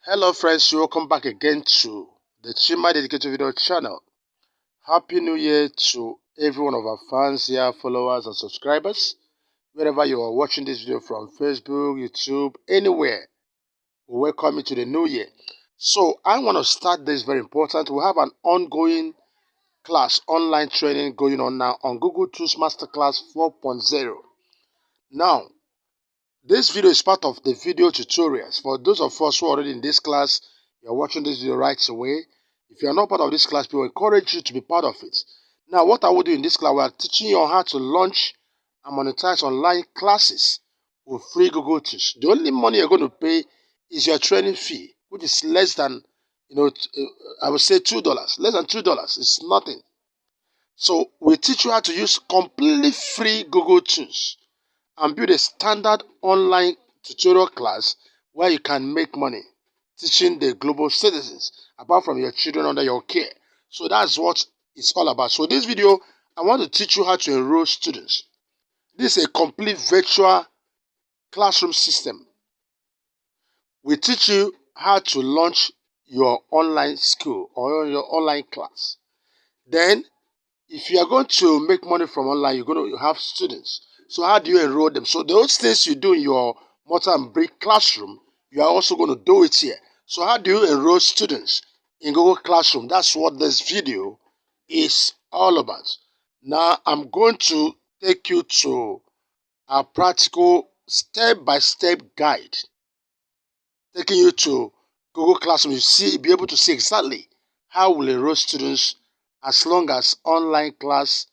Hello friends, welcome back again to the Chima Dedicated Video channel. Happy New Year to every one of our fans here, followers and subscribers. Wherever you are watching this video from, Facebook, YouTube, anywhere, we welcome you to the new year. So I want to start this very important. We have an ongoing class, online training going on now on Google Tools Masterclass 4.0. Now, this video is part of the video tutorials. For those of us who are already in this class, you are watching this video right away. If you are not part of this class, we will encourage you to be part of it. Now, what I will do in this class, we are teaching you how to launch and monetize online classes with free Google Tools. The only money you're going to pay is your training fee, which is less than, I would say $2. Less than $2. It's nothing. So we teach you how to use completely free Google Tools and build a standard online tutorial class where you can make money teaching the global citizens apart from your children under your care. So that's what it's all about. So this video, I want to teach you how to enroll students. This is a complete virtual classroom system. We teach you how to launch your online school or your online class. Then, if you are going to make money from online, you're going to have students. So how do you enroll them? So those things you do in your mortar and brick classroom, you are also going to do it here. So how do you enroll students in Google Classroom? That's what this video is all about. Now I'm going to take you to a practical step-by-step guide, taking you to Google Classroom. You'll be able to see exactly how we'll enroll students as long as online class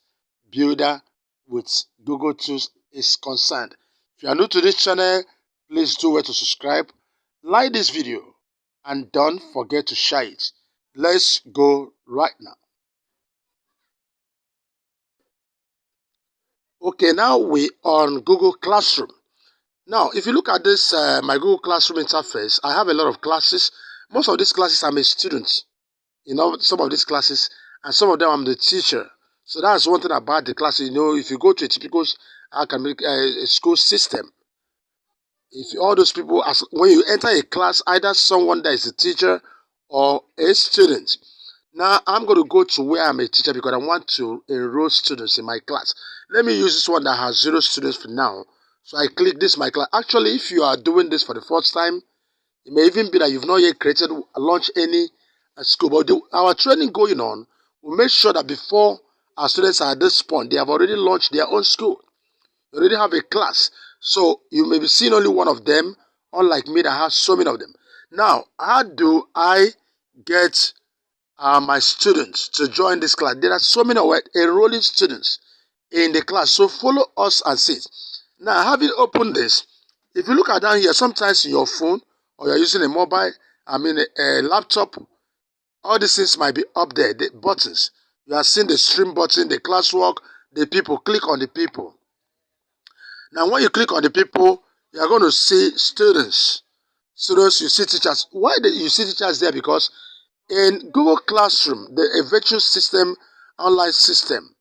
builder with Google Tools is concerned. If you are new to this channel, please do well to subscribe, like this video, and don't forget to share it. Let's go right now. Okay, now we're on Google Classroom. Now, if you look at this, my Google Classroom interface, I have a lot of classes. Most of these classes I'm a student. Some of these classes, and some of them I'm the teacher. So that's one thing about the class. If you go to a typical academic school system, if all those people, when you enter a class, either someone that is a teacher or a student. Now I'm going to go to where I'm a teacher because I want to enroll students in my class. Let me use this one that has 0 students for now. So I click this my class. Actually, if you are doing this for the first time, it may even be that you've not yet launched any school. But our training going on, we'll make sure that before our students are at this point, they have already launched their own school. You already have a class. So you may be seeing only one of them, unlike me that has so many of them. Now, how do I get my students to join this class? There are so many enrolling students in the class. So follow us and see it. Now, having opened this, if you look at down here, sometimes in your phone or you're using a a laptop, all these things might be up there, the buttons. You are seeing the stream button, the classwork, the people. Click on the people. Now, when you click on the people, you are going to see students. Students, you see teachers. Why do you see teachers there? Because in Google Classroom, a virtual system, online system,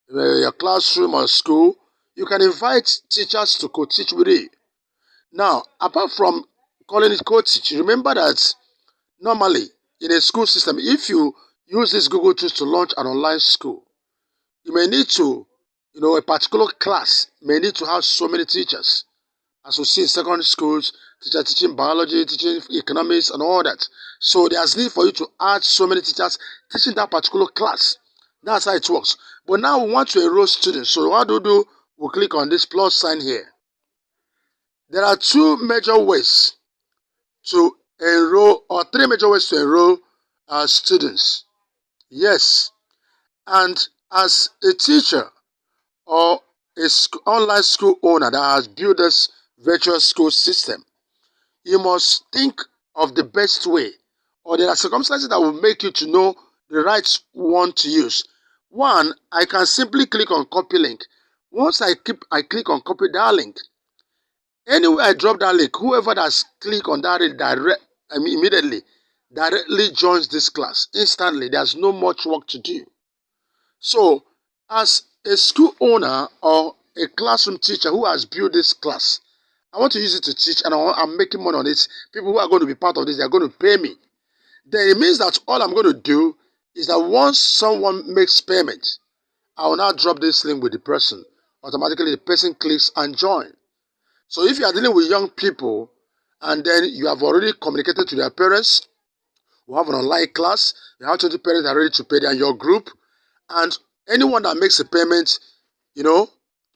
your classroom or school, you can invite teachers to co-teach with you. Now, apart from calling it co-teach, remember that normally in a school system, if you use this Google Tools to launch an online school, you may need to, a particular class may need to have so many teachers. As we see in secondary schools, teachers teaching biology, teaching economics, and all that. So there's need for you to add so many teachers teaching that particular class. That's how it works. But now we want to enroll students. So what do? We'll click on this plus sign here. There are 2 major ways to enroll, or 3 major ways to enroll students. Yes. And as a teacher or an online school owner that has built this virtual school system, you must think of the best way, or there are circumstances that will make you to know the right one to use. One, I can simply click on copy link. Once I click on copy that link, anywhere I drop that link, whoever that's click on that link immediately directly joins this class instantly. There's no much work to do. So, as a school owner or a classroom teacher who has built this class, I want to use it to teach, and I'm making money on it. People who are going to be part of this, they're going to pay me. Then it means that all I'm going to do is that once someone makes payment, I will now drop this link with the person. Automatically, the person clicks and join. So if you are dealing with young people, and then you have already communicated to their parents, we have an online class, you have 20 parents that are ready to pay, they are in your group, and anyone that makes a payment,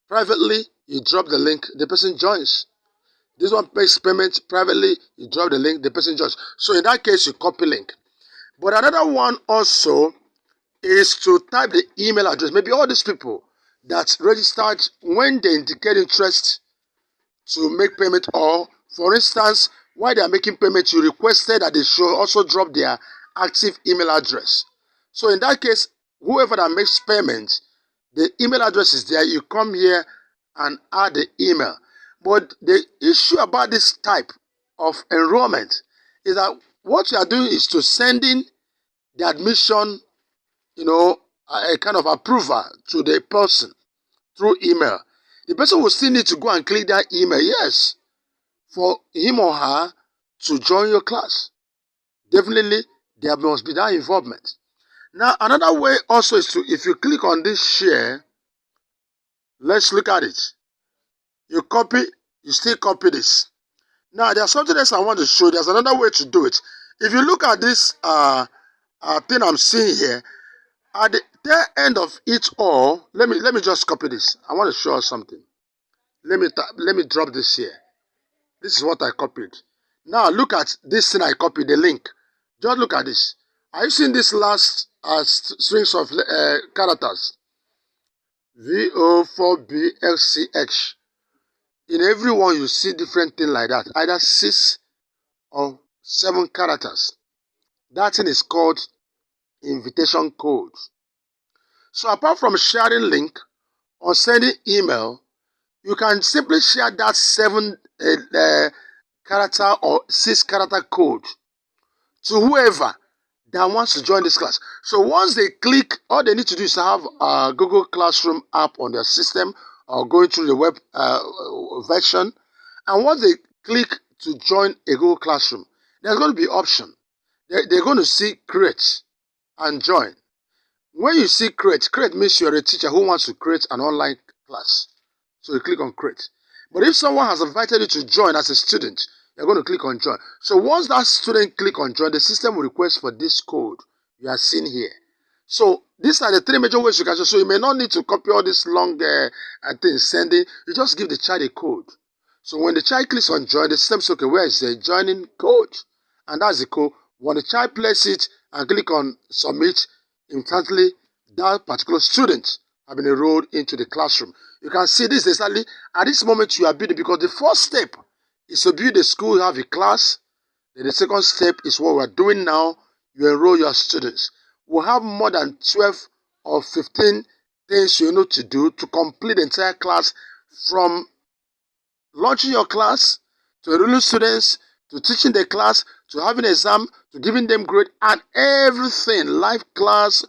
privately, you drop the link, the person joins. This one makes payment privately, you drop the link, the person joins. So in that case, you copy link. But another one also is to type the email address. Maybe all these people that registered when they indicate interest to make payment, or for instance, while they are making payment, you requested that they should also drop their active email address. So in that case, whoever that makes payment, the email address is there. You come here and add the email. But the issue about this type of enrollment is that what you are doing is to sending the admission, a kind of approval to the person through email. The person will still need to go and click that email, yes, for him or her to join your class. Definitely, there must be that involvement. Now, another way also is to, if you click on this share, let's look at it. You copy, you still copy this. Now, there's something else I want to show. There's another way to do it. If you look at this thing I'm seeing here, at the tail end of it all, let me just copy this. I want to show us something. Let me drop this here. This is what I copied. Now look at this thing I copied, the link. Just look at this. Are you seeing this last strings of characters? VO4BLCH. In every one you see different thing like that. Either 6 or 7 characters. That thing is called invitation code. So apart from sharing link or sending email, you can simply share that 7 character or 6 character code to whoever that wants to join this class. So once they click, all they need to do is to have a Google Classroom app on their system or going through the web version. And once they click to join a Google Classroom, there's going to be option. They're going to see create and join. When you see create means you're a teacher who wants to create an online class. So you click on create. But if someone has invited you to join as a student, you're going to click on join. So once that student click on join, the system will request for this code you are seeing here. So these are the 3 major ways you can show. So you may not need to copy all this long things, sending. You just give the child a code. So when the child clicks on join, the system says, okay, where is the joining code? And that's the code. When the child places it and click on submit, instantly that particular student have been enrolled into the classroom. You can see this exactly at this moment you are building, because the first step is to build a school, you have a class. Then the second step is what we're doing now. You enroll your students. We'll have more than 12 or 15 things you need to do to complete the entire class, from launching your class, to enrolling students, to teaching the class, to having an exam, to giving them grade, and everything, live class,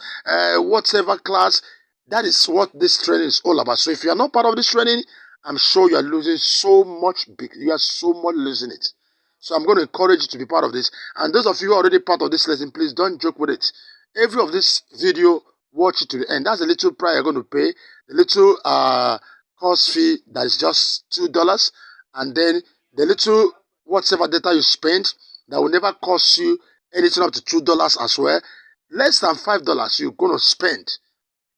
whatever class. That is what this training is all about. So if you are not part of this training, I'm sure you are losing so much big. You are so much losing it. So I'm going to encourage you to be part of this. And those of you who are already part of this lesson, please don't joke with it. Every of this video, watch it to the end. That's a little price you're going to pay. The little course fee that is just $2. And then the little whatever data you spend that will never cost you anything up to $2 as well. Less than $5 you're going to spend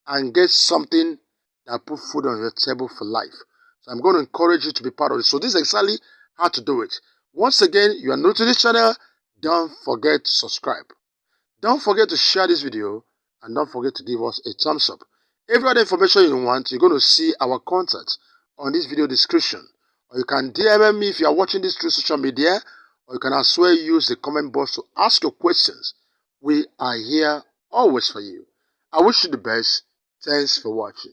and get something that put food on your table for life. So I'm going to encourage you to be part of it. So this is exactly how to do it. Once again, you are new to this channel, don't forget to subscribe. Don't forget to share this video, and don't forget to give us a thumbs up. Every other information you want, you're going to see our contact on this video description. Or you can DM me if you are watching this through social media, or you can as well use the comment box to ask your questions. We are here always for you. I wish you the best. Thanks for watching.